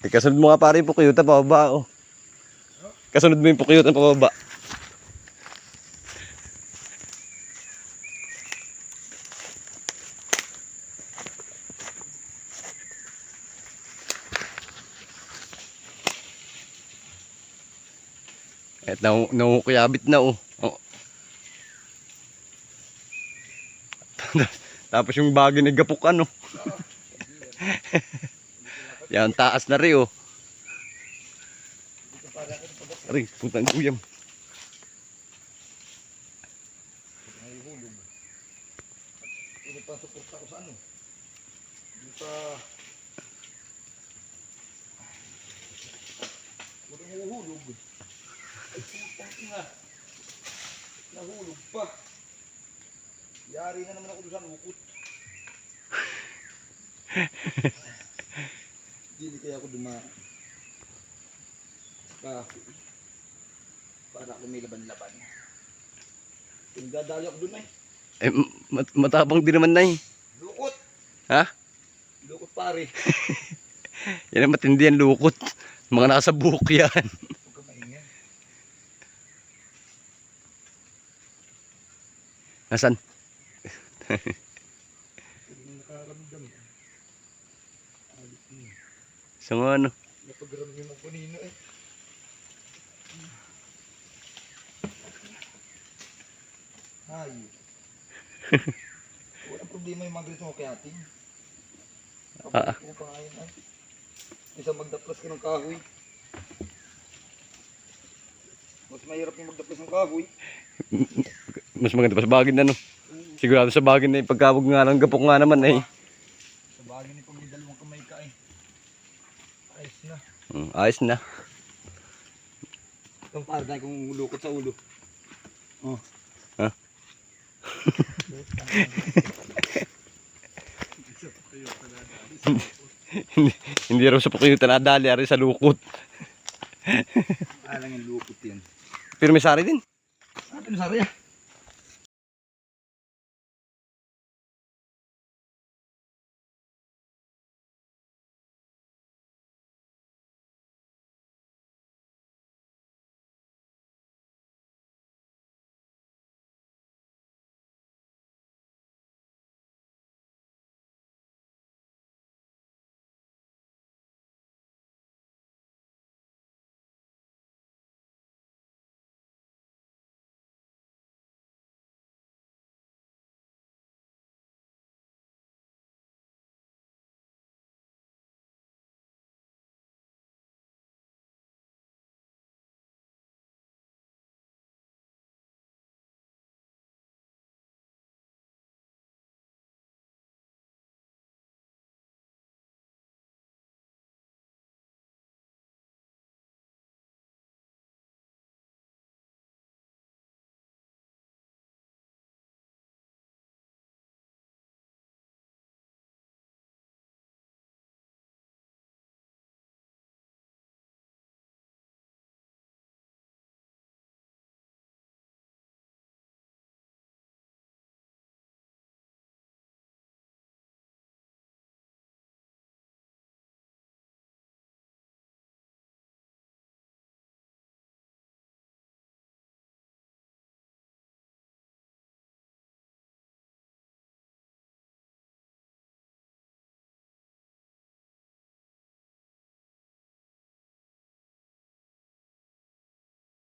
Kasunod mo nga pare yung pukiyutan pababa oh. Kasunod mo yung pukiyutan pababa. At nangukuyabit na oh. Tapos yung bagay nagapok ano. Yan taas na rin oh. Aray, putang kuyam. Ini pa suporta ko sa ano. Di pa walang huhulog. Ay putang ina. Nahulog pa. Yari na naman ako doon sa lukot. Hindi kaya ako dumaan. Para ako may laban-laban. Pinagdadali ako doon eh. Eh, matapang din naman na eh. Lukot. Ha? Lukot pare. Yan ang matindi ang lukot. Mga nasa buhok yan. Huwag ka maingay. Nasaan? Hindi nakaramdam. So ano? Napagramdam mo kanina eh. Ay. Walang problema yung mga ganito mo kay ating. Kapag ko pa ngayon ay. Isa magdaplas ka ng kahoy. Mas mahirap yung magdaplas ng kahoy. Mas maganda pa sa bagin na no. Sigurado sa bagin na yung pagkabog nga ng gapok nga naman eh. Sa bagay ni pag may dalawang kamay ka eh. Ayos na. Ayos na. Itong parang kung lukot sa ulo. Oh. Ha? Hindi raw sa pukiyutan nadali, ari sa lukot. Alang yung lukot yan. Pero may sari din. Ano sari ah?